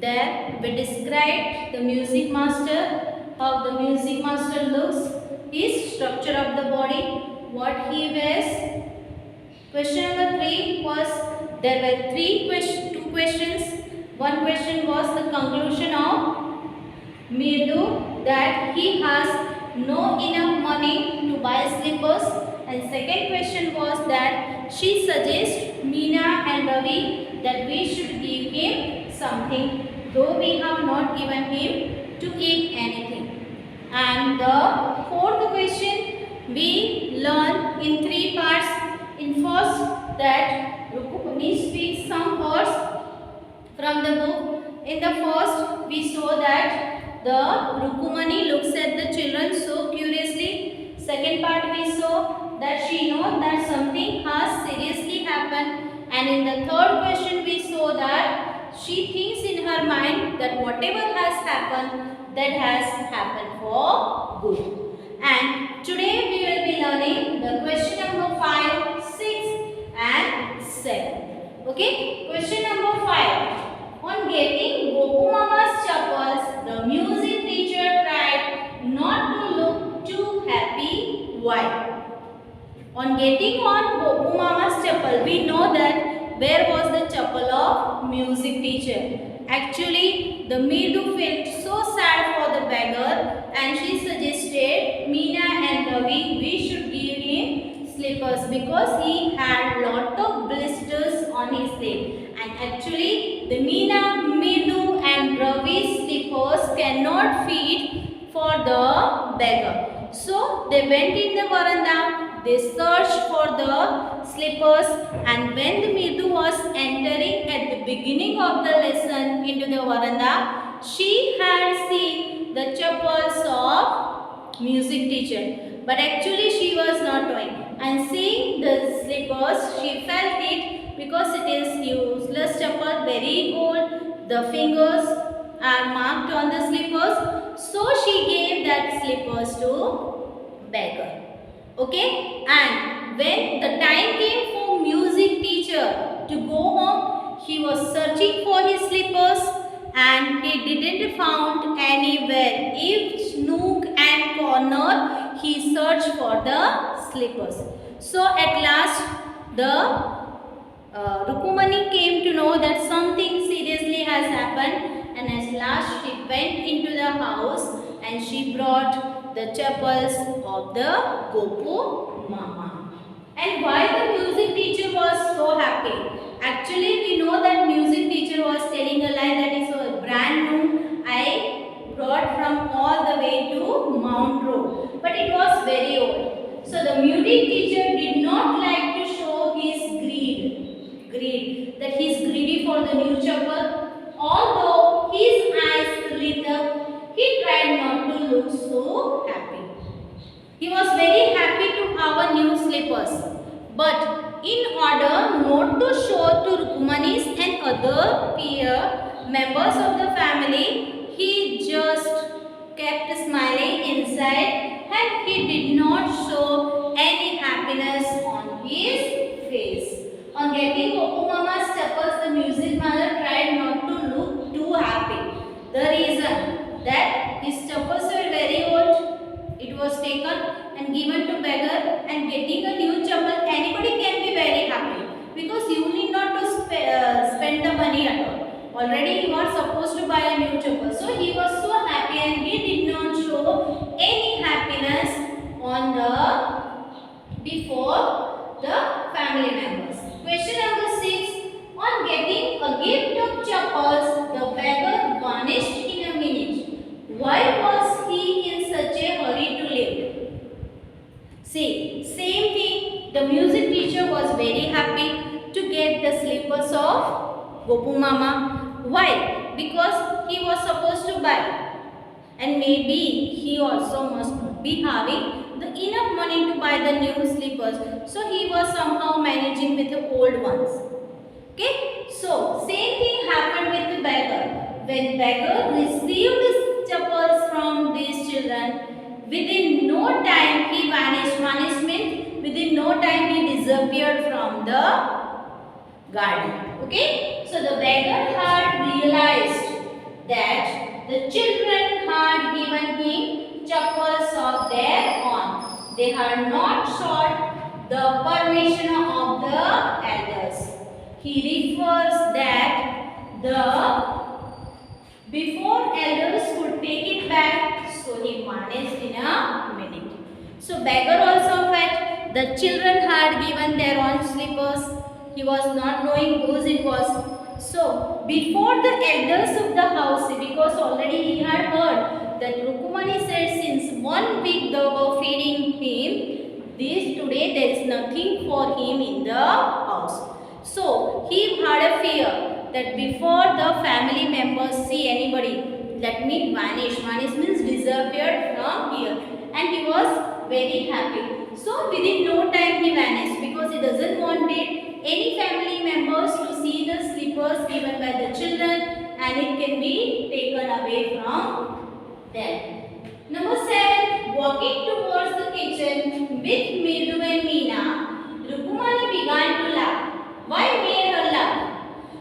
There we described the music master, how the music master looks, his structure of the body, what he wears. Question number 3 was, there were two questions. One question was the conclusion of Mirdu, that he has no enough money to buy slippers, and second question was that she suggests Meena and Ravi that we should give him something, though we have not given him to eat anything. And the fourth question we learn in three parts. In first, that Rukmani speaks some words from the book. In the first, we saw that the Rukumani looks at the children so curiously. Second part, we saw that she knows that something has seriously happened. And in the third question, we saw that she thinks in her mind that whatever has happened, that has happened for good. And today we will be learning the question number 5, 6 and 7. Okay, question number 5. On getting Gopu Mama's chappals, the music teacher tried not to look too happy. Why? On getting on Gopu Mama's chappal, we know that where was the chappal of music teacher. Actually, the Mirdu felt so sad for the beggar and she suggested Meena and Ravi we should give him slippers because he had lot of blisters on his leg. And actually, the Meena, Mirdu and Ravi's slippers cannot fit for the beggar. So they went in the veranda, they searched for the slippers, and when the Mirdu was entering at the beginning of the lesson into the veranda, she had seen the chappals of music teacher. But actually she was not knowing. And seeing the slippers, she felt it because it is useless chappal, very old. The fingers are marked on the slippers. So she gave that slippers to beggar. Okay, and when the time came for music teacher to go home, he was searching for his slippers and he didn't found anywhere. Each nook and corner he searched for the slippers. So at last the Rukumani came to know that something seriously has happened, and at last she went into the house and she brought the chappals of the Gopu Mama. And why the music teacher was so happy? Actually, we know that music teacher was telling a lie that is a brand new I brought from all the way to Mount Road. But it was very old. So the music teacher did not like to show his greed, that he is greedy for the new chappal. Although his eyes lit up, he tried not to look so happy. He was very happy to have a new slippers. But in order not to show to Rukumani's and other peer members of the family, he just kept smiling inside and he did not show any happiness on his face. On getting Gopu Mama's chappals, the music mother tried not to look too happy. The reason that his chappals were very old, it was taken and given to beggar, and getting a new chappal, anybody can be very happy because you need not to spend the money at all. Already you are supposed to buy a new chappal. So he was so happy and he did not show any happiness on the before the family members. Question number 6. On getting a gift of chappals, the beggar vanished in a minute. Why was he in such a hurry to leave? See, same thing. The music teacher was very happy to get the slippers of Gopu Mama. Why? Because he was supposed to buy. And maybe he also must not be having the enough money to buy the new slippers. So he was somehow managing with the old ones. Okay? So, same thing happened with the beggar. When beggar received his chappals from these children, within no time he vanished. Vanished means within no time he disappeared from the garden. Okay? So the beggar had realized the children had given him chappals of their own. They had not sought the permission of the elders. He refers that the before elders could take it back, so he vanished in a minute. So beggar also felt the children had given their own slippers. He was not knowing whose it was. So before the elders of the house, because already he had heard that Rukumani said since 1 week they were feeding him, this today there is nothing for him in the house. So he had a fear that before the family members see anybody, let me vanish. Vanish means disappeared from here. And he was very happy. So within no time he vanished because he doesn't want any family members to see the slippers given by the children and it can be taken away from them. Number 7. Walking towards the kitchen with Mirdu and Meena, Rukumani began to laugh. Why made her laugh?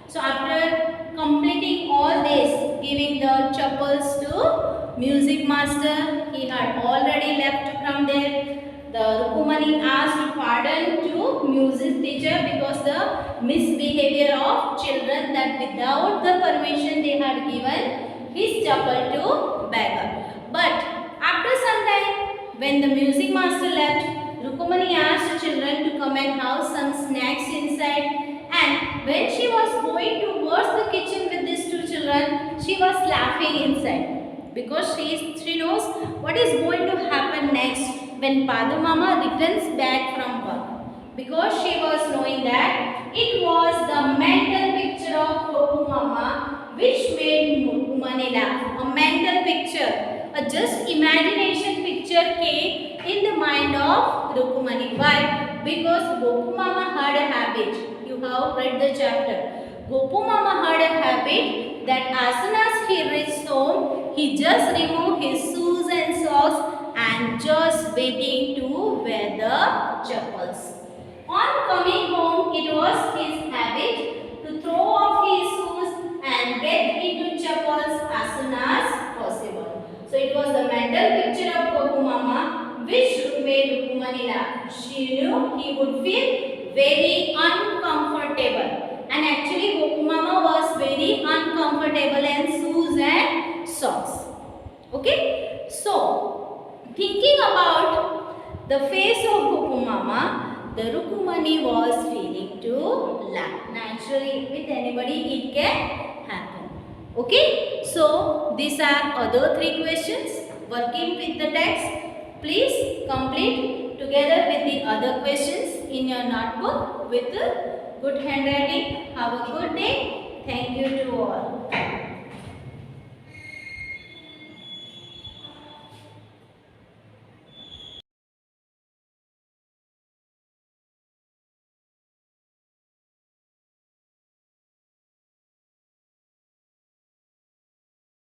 So after completing all this, giving the chappals to music master, he had already left from there. The Rukumani asked pardon to music teacher because the misbehavior of children that without the permission they had given his chappal to beggar. But after some time, when the music master left, Rukumani asked the children to come and have some snacks inside. And when she was going towards the kitchen with these two children, she was laughing inside because she knows what is going to happen next when Padu Mama returns back from work. Because she was knowing that it was the mental picture of Gopu Mama which made Rukumani laugh. A mental picture, a just imagination picture came in the mind of Rukumani. Why? Because Gopu Mama had a habit. You have read the chapter. Gopu Mama had a habit that as soon as he reached home, he just removed his shoes and socks and just waiting to wear the chappals. On coming home, it was his habit to throw off his shoes and get into chappals as soon as possible. So it was the mental picture of Gopu Mama which made Rukumani laugh. She knew he would feel very uncomfortable, and actually Gopu Mama was very uncomfortable in shoes and socks. Okay, so thinking about the face of Gopu Mama, the Rukumani was feeling to laugh. Naturally, with anybody it can happen. Okay, so these are other 3 questions working with the text. Please complete together with the other questions in your notebook with good handwriting. Have a good day. Thank you to all.